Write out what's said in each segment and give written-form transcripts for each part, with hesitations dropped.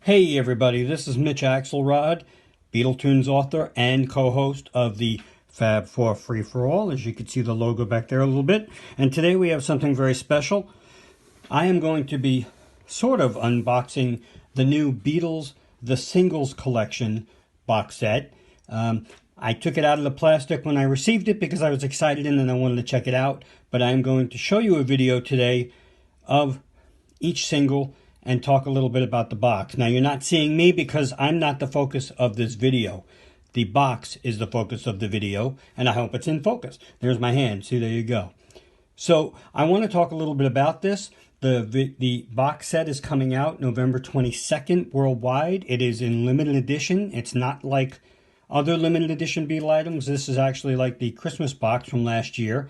Hey everybody, this is Mitch Axelrod, Beatletunes author and co-host of the Fab 4 Free-for-All. As you can see the logo back there a little bit. And today we have something very special. I am going to be sort of unboxing the new Beatles The Singles Collection box set. I took it out of the plastic when I received it because I was excited and then I wanted to check it out. But I'm going to show you a video today of each single and talk a little bit about the box. Now, you're not seeing me because I'm not the focus of this video. The box is the focus of the video, and I hope it's in focus. There's my hand. See, there you go. So I want to talk a little bit about this. The box set is coming out November 22nd worldwide. It is in limited edition. It's not like other limited edition Beatle items. This is actually like the Christmas box from last year,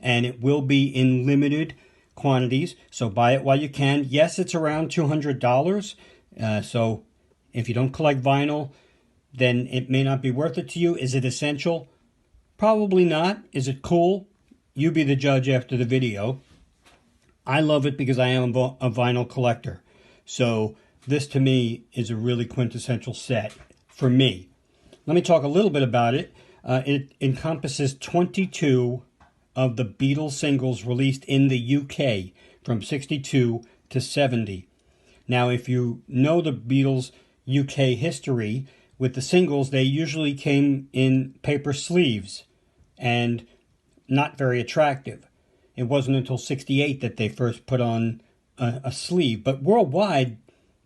and it will be in limited quantities, so buy it while you can. Yes, it's around $200, so if you don't collect vinyl, then it may not be worth it to you. Is it essential? Probably not. Is it cool? You be the judge after the video. I love it because I am a vinyl collector, so this to me is a really quintessential set for me. Let me talk a little bit about it. It encompasses 22 of the Beatles singles released in the UK from 62 to 70. Now, if you know the Beatles UK history, with the singles, they usually came in paper sleeves and not very attractive. It wasn't until 68 that they first put on a sleeve. But worldwide,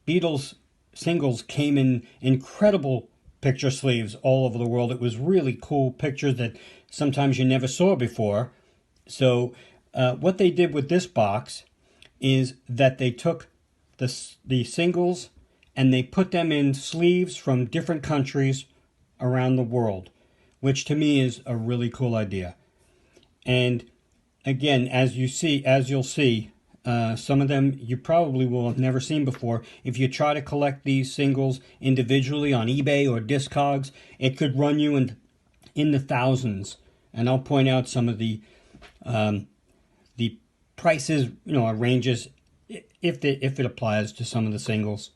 Beatles singles came in incredible picture sleeves all over the world. It was really cool pictures that sometimes you never saw before. So what they did with this box is that they took the singles and they put them in sleeves from different countries around the world, which to me is a really cool idea. And again, as you'll see, some of them you probably will have never seen before. If you try to collect these singles individually on eBay or Discogs, it could run you in the thousands. And I'll point out some of the prices, ranges if it applies to some of the singles.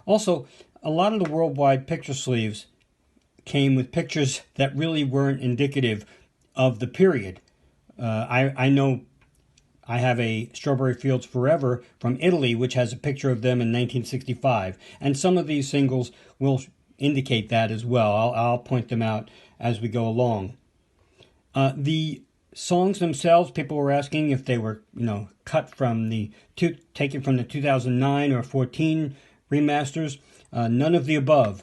Also, a lot of the worldwide picture sleeves came with pictures that really weren't indicative of the period. I know I have a Strawberry Fields Forever from Italy, which has a picture of them in 1965, and some of these singles will indicate that as well. I'll point them out as we go along. The songs themselves, people were asking if they were, cut from taken from the 2009 or 14 remasters. None of the above.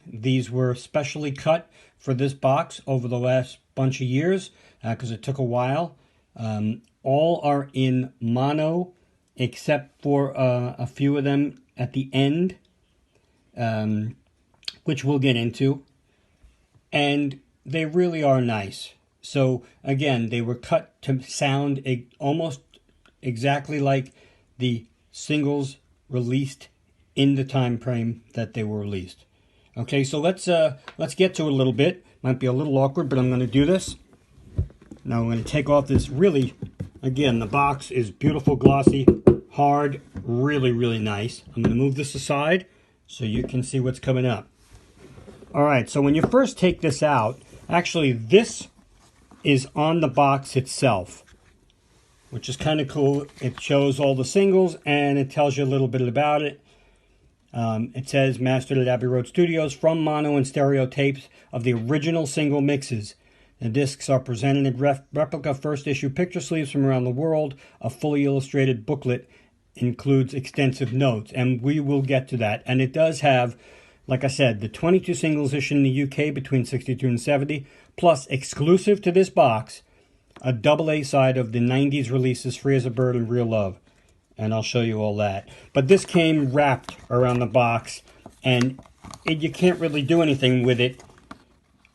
These were specially cut for this box over the last bunch of years because it took a while. All are in mono, except for a few of them at the end, which we'll get into. And they really are nice. So again, they were cut to sound almost exactly like the singles released in the time frame that they were released. Okay, so let's get to it a little bit. Might be a little awkward, but I'm going to do this. Now I'm going to take off this really, again, the box is beautiful, glossy, hard, really, really nice. I'm going to move this aside so you can see what's coming up. All right, so when you first take this out, actually this is on the box itself, which is kind of cool. It shows all the singles and it tells you a little bit about it. It says mastered at Abbey Road Studios from mono and stereo tapes of the original single mixes. The discs are presented in replica first issue picture sleeves from around the world. A fully illustrated booklet includes extensive notes, and we will get to that. And it does have, like I said, the 22 singles issued in the UK between 62 and 70, plus exclusive to this box, a double A side of the 90s releases, Free as a Bird and Real Love. And I'll show you all that. But this came wrapped around the box, and you can't really do anything with it.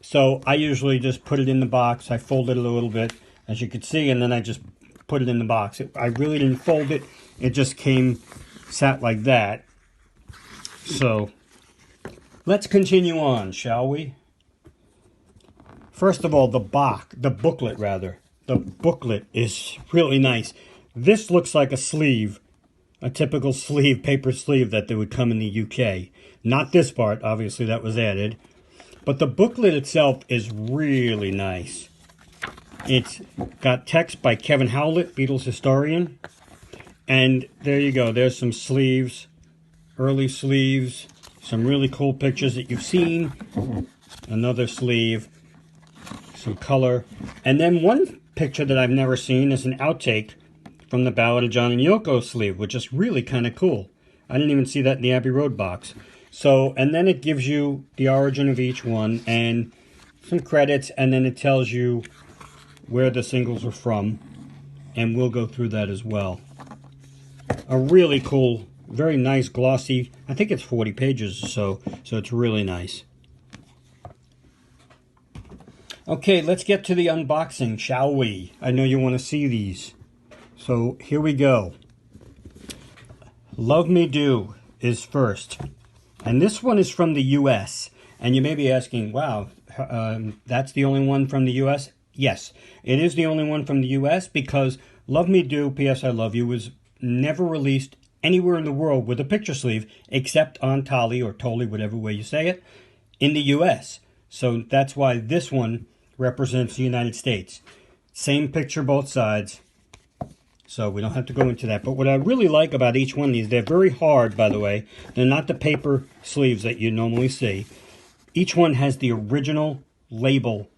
So I usually just put it in the box. I fold it a little bit, as you can see, and then I just put it in the box. I really didn't fold it. It just sat like that. So let's continue on, shall we? First of all, the booklet is really nice. This looks like a sleeve a typical sleeve, paper sleeve that they would come in the UK. Not this part, obviously that was added. But the booklet itself is really nice. It's got text by Kevin Howlett, Beatles historian. And there you go, there's some sleeves, early sleeves, some really cool pictures that you've seen. Another sleeve, some color. And then one picture that I've never seen is an outtake from the Ballad of John and Yoko sleeve, which is really kind of cool. I didn't even see that in the Abbey Road box. So, and then it gives you the origin of each one and some credits, and then it tells you where the singles are from, and we'll go through that as well. A really cool, very nice glossy, I think it's 40 pages or so it's really nice. Okay, let's get to the unboxing, shall we? I know you want to see these. So here we go. Love Me Do is first. And this one is from the US. And you may be asking, wow, that's the only one from the US? Yes, it is the only one from the US because Love Me Do, P.S. I Love You was never released anywhere in the world with a picture sleeve except on Tolly or Tolly, whatever way you say it, in the US. So that's why this one represents the United States. Same picture both sides. So we don't have to go into that. But what I really like about each one of these, they're very hard, by the way. They're not the paper sleeves that you normally see. Each one has the original label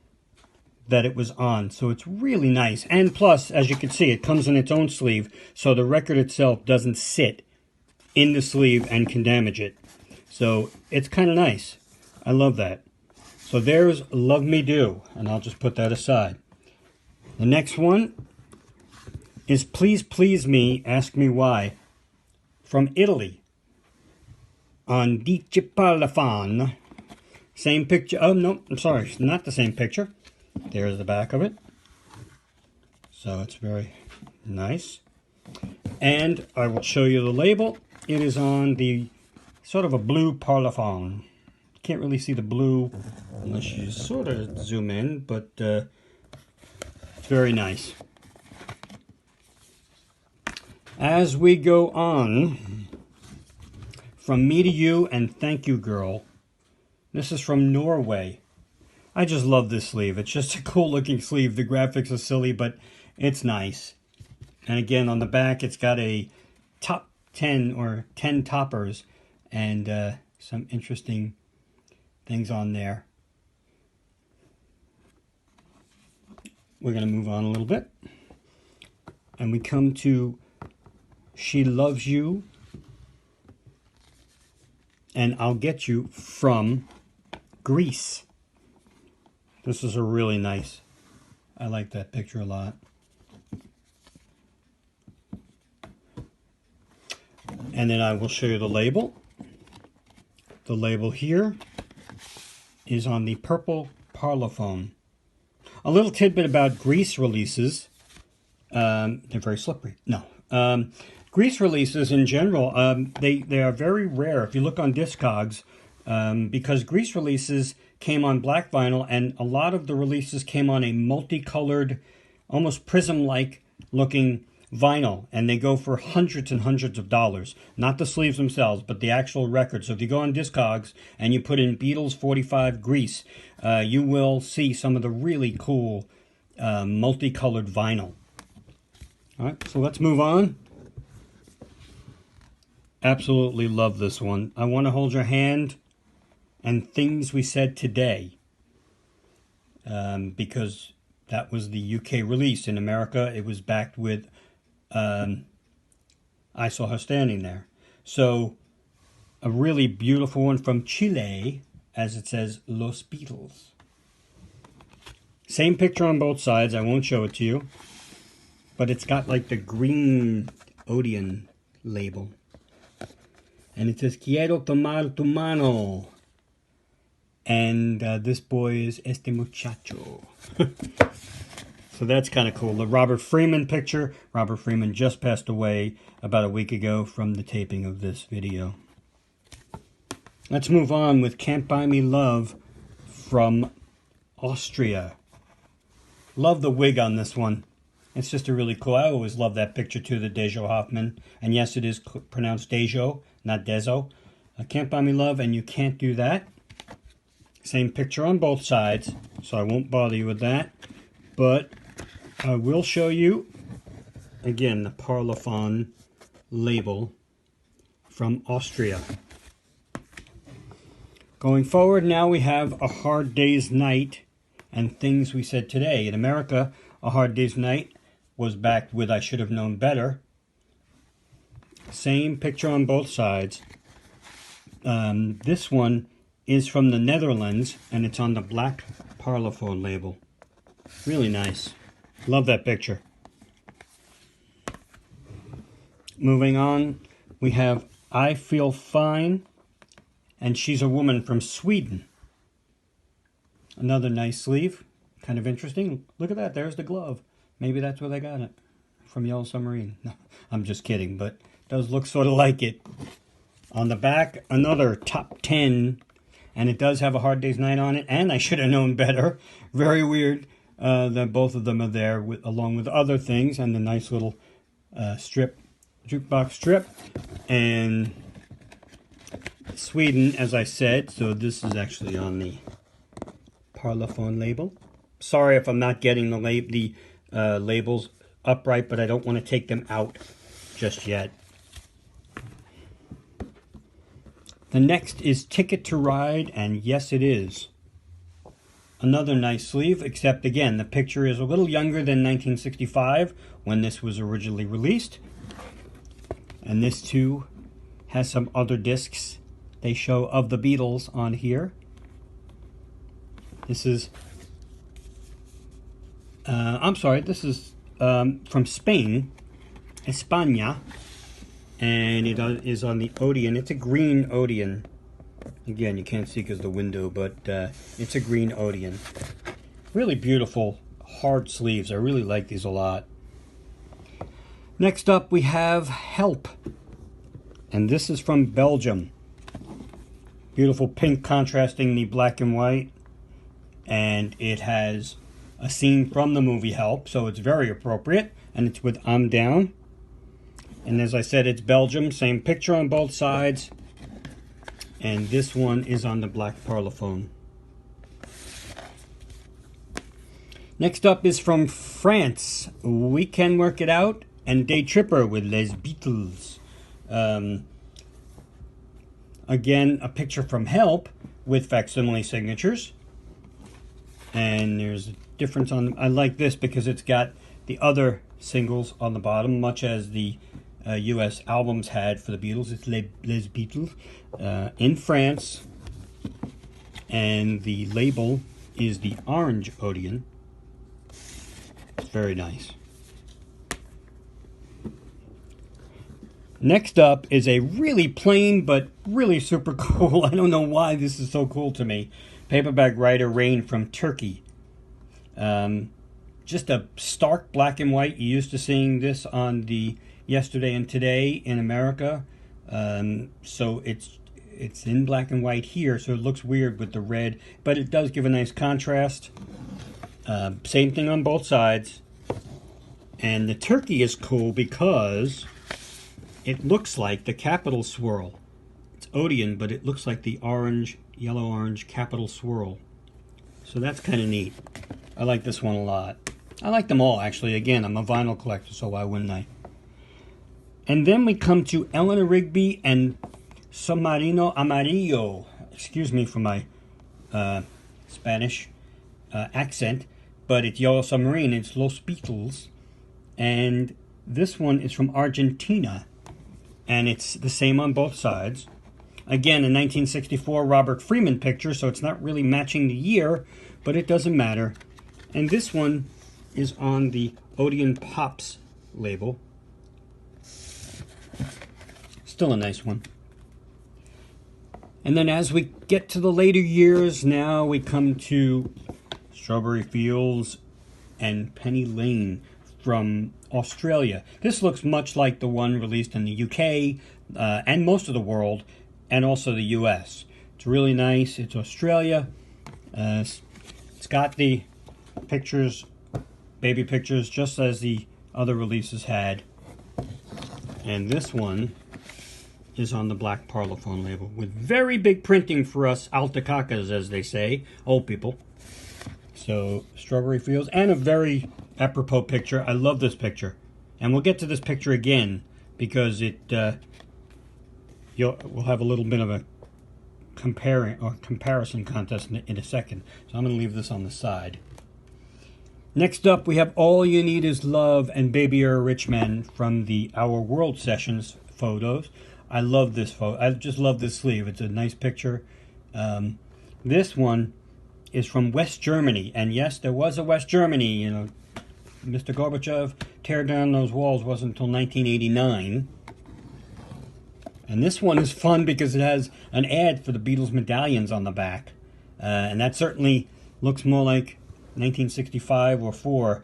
that it was on. So it's really nice. And plus, as you can see, it comes in its own sleeve. So the record itself doesn't sit in the sleeve and can damage it. So it's kind of nice. I love that. So there's Love Me Do. And I'll just put that aside. The next one is Please Please Me, Ask Me Why, from Italy, on Dice Parlophone. Same picture. Oh, no, I'm sorry, not the same picture. There's the back of it. So it's very nice. And I will show you the label. It is on the sort of a blue Parlophone. Can't really see the blue unless you sort of zoom in, but it's very nice. As we go on, From Me to You and Thank You Girl. This is from Norway. I just love this sleeve. It's just a cool looking sleeve. The graphics are silly, but it's nice. And again, on the back, it's got a top 10 or 10 toppers and some interesting things on there. We're going to move on a little bit. And we come to She Loves You and I'll Get You from Greece. This is a really nice, I like that picture a lot. And then I will show you the label. The label here is on the purple Parlophone. A little tidbit about Greece releases. They're very slippery. No. Greece releases in general, they are very rare if you look on Discogs, because Greece releases came on black vinyl and a lot of the releases came on a multicolored, almost prism-like looking vinyl, and they go for hundreds and hundreds of dollars. Not the sleeves themselves, but the actual record. So if you go on Discogs and you put in Beatles 45 Greece, you will see some of the really cool multicolored vinyl. All right, so let's move on. Absolutely love this one. I Want to Hold Your Hand and Things We Said Today, because that was the UK release. In America, it was backed with I Saw Her Standing There. So a really beautiful one from Chile, as it says, Los Beatles. Same picture on both sides. I won't show it to you, but it's got like the green Odeon label. And it says, Quiero tomar tu mano. And this boy is Este Muchacho. So that's kind of cool. The Robert Freeman picture. Robert Freeman just passed away about a week ago from the taping of this video. Let's move on with Can't Buy Me Love from Austria. Love the wig on this one. It's just a really cool. I always love that picture too, the Dejo Hoffman. And yes, it is pronounced Dejo, not Dezo. Can't Buy Me Love, and You Can't Do That. Same picture on both sides, so I won't bother you with that. But I will show you, again, the Parlophone label from Austria. Going forward, now we have A Hard Day's Night and Things We Said Today. In America, A Hard Day's Night was backed with I Should Have Known Better. Same picture on both sides. This one is from the Netherlands, and it's on the black Parlophone label. Really nice. Love that picture. Moving on, we have I Feel Fine, and She's a Woman from Sweden. Another nice sleeve. Kind of interesting. Look at that. There's the glove. Maybe that's where they got it. From Yellow Submarine. No, I'm just kidding, but it does look sort of like it. On the back, another top 10, and it does have A Hard Day's Night on it, and I Should Have Known Better. Very weird that both of them are there along with other things, and the nice little jukebox strip. And Sweden, as I said, so this is actually on the Parlophone label. Sorry if I'm not getting the labels upright, but I don't want to take them out just yet. The next is Ticket to Ride, and yes, it is. Another nice sleeve, except again, the picture is a little younger than 1965 when this was originally released. And this too has some other discs they show of the Beatles on here. This is, this is from Spain, España. And it is on the Odeon. It's a green Odeon. Again, you can't see because of the window, but it's a green Odeon. Really beautiful, hard sleeves. I really like these a lot. Next up, we have Help. And this is from Belgium. Beautiful pink contrasting the black and white. And it has a scene from the movie Help, so it's very appropriate. And it's with I'm Down. And as I said, it's Belgium. Same picture on both sides. And this one is on the black Parlophone. Next up is from France. We Can Work It Out and Day Tripper with Les Beatles. Again, a picture from Help with facsimile signatures. And there's a difference on... I like this because it's got the other singles on the bottom, much as the U.S. albums had for the Beatles. It's Les Beatles in France, and the label is the orange Odeon. It's very nice. Next up is a really plain but really super cool, I don't know why this is so cool to me, Paperback Writer Rain from Turkey. Just a stark black and white. You're used to seeing this on the Yesterday and Today in America, so it's in black and white here, so it looks weird with the red, but it does give a nice contrast. Same thing on both sides. And the turkey is cool because it looks like the capital swirl. It's Odeon, but it looks like the orange, yellow-orange capital swirl. So that's kind of neat. I like this one a lot. I like them all, actually. Again, I'm a vinyl collector, so why wouldn't I? And then we come to Eleanor Rigby and Submarino Amarillo. Excuse me for my Spanish accent, but it's Yellow Submarine. It's Los Beatles. And this one is from Argentina, and it's the same on both sides. Again, a 1964 Robert Freeman picture, so it's not really matching the year, but it doesn't matter. And this one is on the Odeon Pops label. Still a nice one. And then as we get to the later years, now we come to Strawberry Fields and Penny Lane from Australia. This looks much like the one released in the UK and most of the world, and also the US. It's really nice. It's Australia. It's got the pictures baby pictures, just as the other releases had. And this one is on the black Parlophone label with very big printing for us altacacas, as they say, old people. So, Strawberry Fields, and a very apropos picture. I love this picture. And we'll get to this picture again because we'll have a little bit of a comparison contest in a second. So I'm going to leave this on the side. Next up, we have All You Need Is Love and Baby You're a Rich Man from the Our World Sessions photos. I love this photo. I just love this sleeve. It's a nice picture. This one is from West Germany. And yes, there was a West Germany. You know, Mr. Gorbachev, tear down those walls wasn't until 1989. And this one is fun because it has an ad for the Beatles medallions on the back. And that certainly looks more like 1965 or 4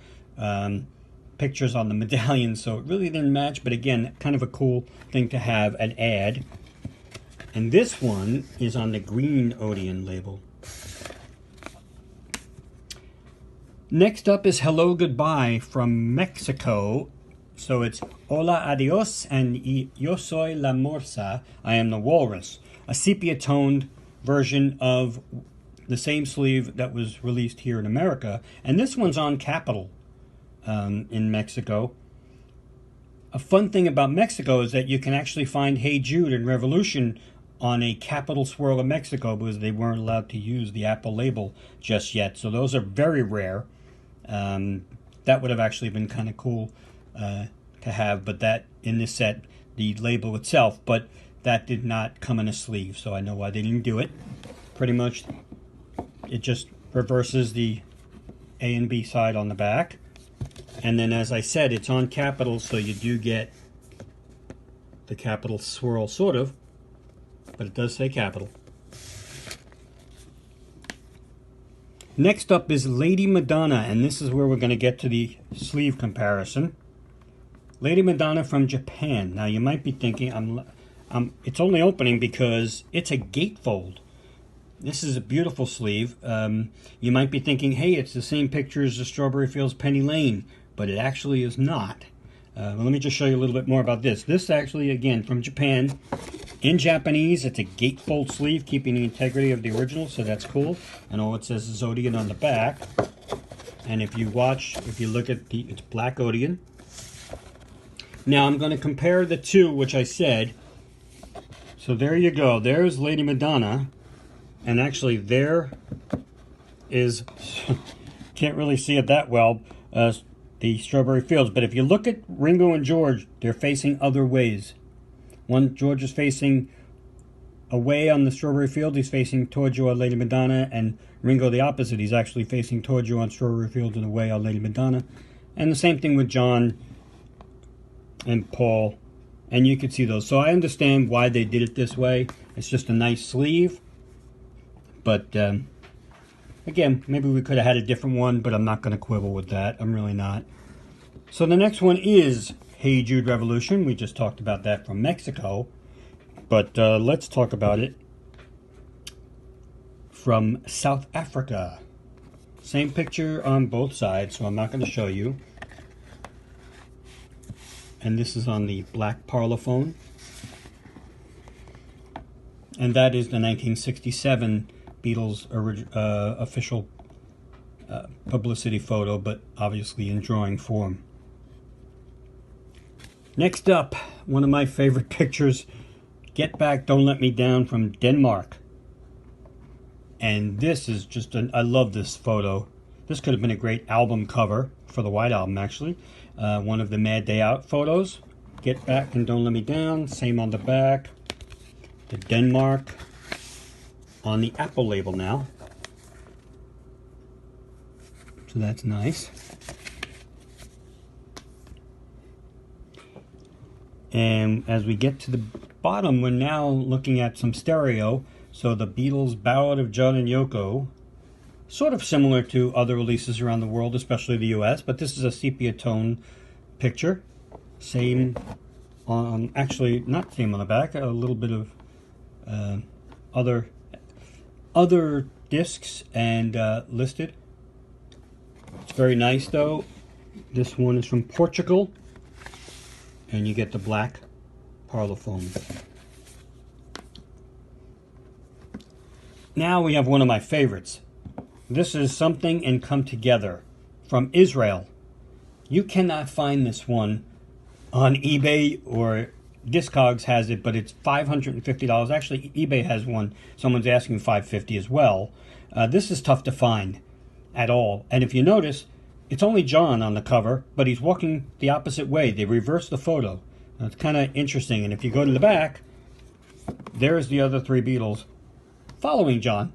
pictures on the medallions. So it really didn't match. But again, kind of a cool thing to have, an ad. And this one is on the green Odeon label. Next up is Hello Goodbye from Mexico. So it's Hola Adios and Yo Soy la Morsa, I Am the Walrus. A sepia-toned version of the same sleeve that was released here in America. And this one's on Capitol in Mexico. A fun thing about Mexico is that you can actually find Hey Jude and Revolution on a Capitol swirl of Mexico because they weren't allowed to use the Apple label just yet. So those are very rare. That would have actually been kind of cool to have, but that in this set, the label itself, but that did not come in a sleeve, so I know why they didn't do it. Pretty much, it just reverses the A and B side on the back. And then, as I said, it's on Capitol, so you do get the Capitol swirl, sort of, but it does say Capitol. Next up is Lady Madonna, and this is where we're going to get to the sleeve comparison. Lady Madonna from Japan. Now, you might be thinking, it's only opening because it's a gatefold. This is a beautiful sleeve. You might be thinking, hey, it's the same picture as the Strawberry Fields Penny Lane, but it actually is not. Well, let me just show you a little bit more about this. This actually, again, from Japan. In Japanese, it's a gatefold sleeve, keeping the integrity of the original, so that's cool. And all it says is Odeon on the back. And if you look at it's black Odeon. Now, I'm going to compare the two, which I said. So there you go. There's Lady Madonna. And actually, there is, can't really see it that well, the Strawberry Fields. But if you look at Ringo and George, they're facing other ways. George is facing away on the Strawberry Field. He's facing towards you on Lady Madonna. And Ringo the opposite. He's actually facing towards you on Strawberry Fields and away on Lady Madonna. And the same thing with John and Paul. And you could see those. So I understand why they did it this way. It's just a nice sleeve. But again, maybe we could have had a different one, but I'm not going to quibble with that. I'm really not. So the next one is Hey Jude Revolution. We just talked about that from Mexico. But let's talk about it from South Africa. Same picture on both sides, so I'm not going to show you. And this is on the black Parlophone. And that is the 1967 Beatles official publicity photo, but obviously in drawing form. Next up, one of my favorite pictures, Get Back, Don't Let Me Down from Denmark. And this is just, I love this photo. This could have been a great album cover for the White Album, actually. One of the Mad Day Out photos. Get Back and Don't Let Me Down, same on the back. The Denmark on the Apple label now. So that's nice. And as we get to the bottom, we're now looking at some stereo. So the Beatles' Ballad of John and Yoko, sort of similar to other releases around the world, especially the US, but this is a sepia tone picture. Same on, actually not same on the back, a little bit of other discs and listed. It's very nice though. This one is from Portugal, and you get the black Parlophone. Now we have one of my favorites. This is Something and Come Together from Israel. You cannot find this one on eBay, or Discogs has it, but it's $550. Actually, eBay has one. Someone's asking $550 as well. This is tough to find at all. And if you notice, it's only John on the cover, but he's walking the opposite way. They reversed the photo. It's kind of interesting. And if you go to the back, there's the other three Beatles following John,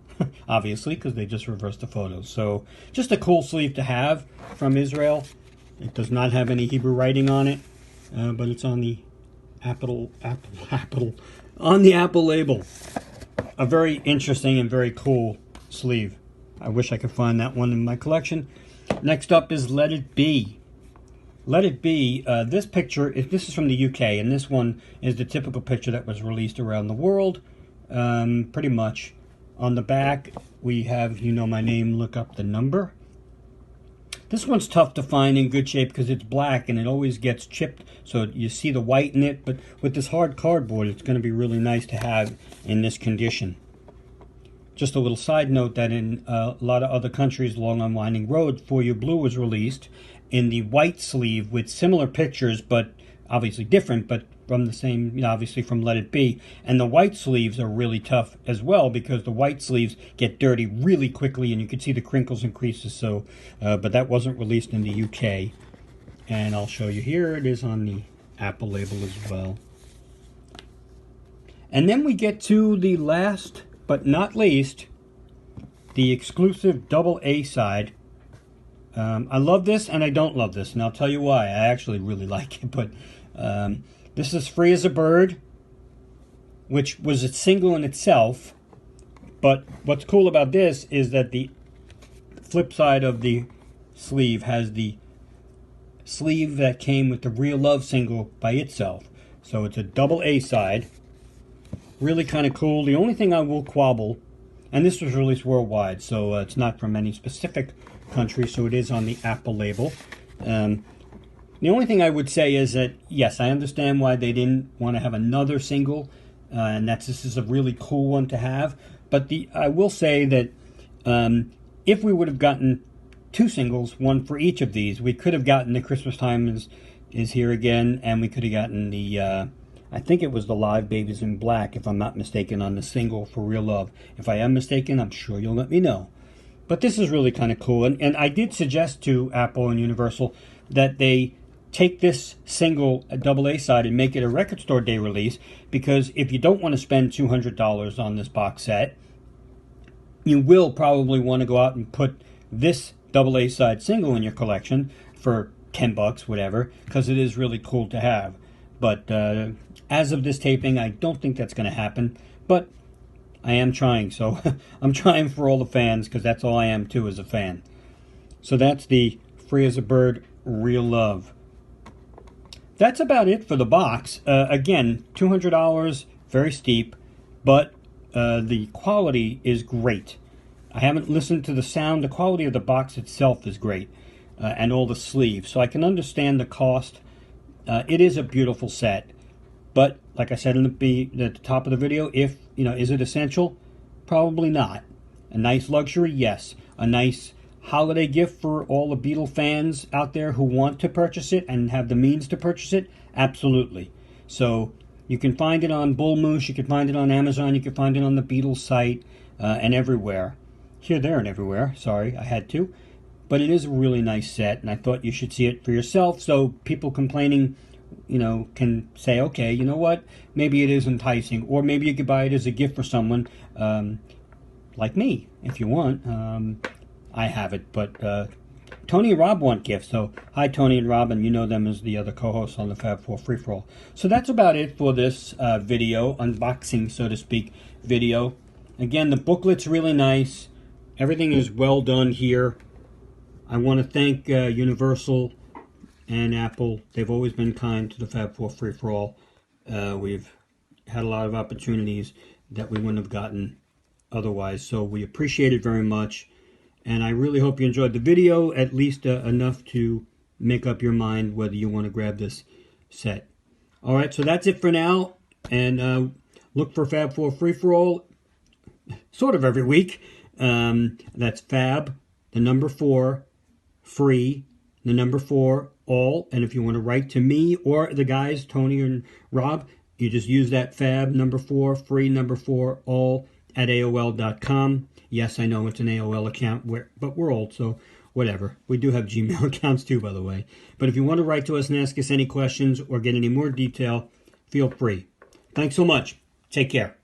obviously, because they just reversed the photos. So just a cool sleeve to have from Israel. It does not have any Hebrew writing on it, but it's on the Apple label. A very interesting and very cool sleeve. I wish I could find that one in my collection. Next up is Let It Be. Let It Be, this picture, this is from the UK, and this one is the typical picture that was released around the world, pretty much. On the back, we have, you know my name, look up the number. This one's tough to find in good shape because it's black and it always gets chipped, so you see the white in it, but with this hard cardboard, it's going to be really nice to have in this condition. Just a little side note that in a lot of other countries along Unwinding Road, For You Blue was released in the white sleeve with similar pictures, but obviously different, but from the same, obviously from Let It Be. And the white sleeves are really tough as well because the white sleeves get dirty really quickly and you can see the crinkles and creases. So, but that wasn't released in the UK. And I'll show you here. It is on the Apple label as well. And then we get to the last but not least, the exclusive double A side. I love this and I don't love this, and I'll tell you why. I actually really like it, but this is Free as a Bird, which was a single in itself. But what's cool about this is that the flip side of the sleeve has the sleeve that came with the Real Love single by itself. So it's a double A side. Really kind of cool. The only thing I will quabble, and this was released worldwide, so it's not from any specific country, so it is on the Apple label. The only thing I would say is that, yes, I understand why they didn't want to have another single, and this is a really cool one to have. But I will say that if we would have gotten two singles, one for each of these, we could have gotten the Christmas Time is Here Again, and we could have gotten the, I think it was the Live Babies in Black, if I'm not mistaken, on the single for Real Love. If I am mistaken, I'm sure you'll let me know. But this is really kind of cool, and I did suggest to Apple and Universal that they take this single, a double A side, and make it a record store day release, because if you don't want to spend $200 on this box set, you will probably want to go out and put this double A side single in your collection for $10, whatever, because it is really cool to have. But as of this taping, I don't think that's going to happen, but I am trying, so I'm trying for all the fans, because that's all I am too, as a fan. So that's the Free as a Bird Real Love. That's about it for the box. Again, $200, very steep, but the quality is great. I haven't listened to the sound. The quality of the box itself is great, and all the sleeves. So I can understand the cost. It is a beautiful set, but like I said at the top of the video, is it essential? Probably not. A nice luxury, yes. A nice holiday gift for all the Beatle fans out there who want to purchase it and have the means to purchase it? Absolutely. So you can find it on Bull Moose, you can find it on Amazon, you can find it on the Beatles site, and everywhere. Here, there, and everywhere. Sorry, I had to. But it is a really nice set, and I thought you should see it for yourself, so people complaining, can say, okay, you know what, maybe it is enticing, or maybe you could buy it as a gift for someone, like me, if you want. I have it, but Tony and Rob want gifts, so hi Tony and Rob, and you know them as the other co-hosts on the Fab 4 Free-For-All. So that's about it for this video, unboxing, so to speak, video. Again, the booklet's really nice. Everything is well done here. I want to thank Universal and Apple. They've always been kind to the Fab 4 Free-For-All. We've had a lot of opportunities that we wouldn't have gotten otherwise, so we appreciate it very much. And I really hope you enjoyed the video, at least enough to, make up your mind whether you want to grab this set. All right, so that's it for now. And look for Fab 4 Free-For-All sort of every week. That's Fab, the number 4, free, the number 4, all. And if you want to write to me or the guys, Tony and Rob, you just use that Fab, number 4, free, number 4, all at AOL.com. Yes, I know it's an AOL account, but we're old, so whatever. We do have Gmail accounts too, by the way. But if you want to write to us and ask us any questions or get any more detail, feel free. Thanks so much. Take care.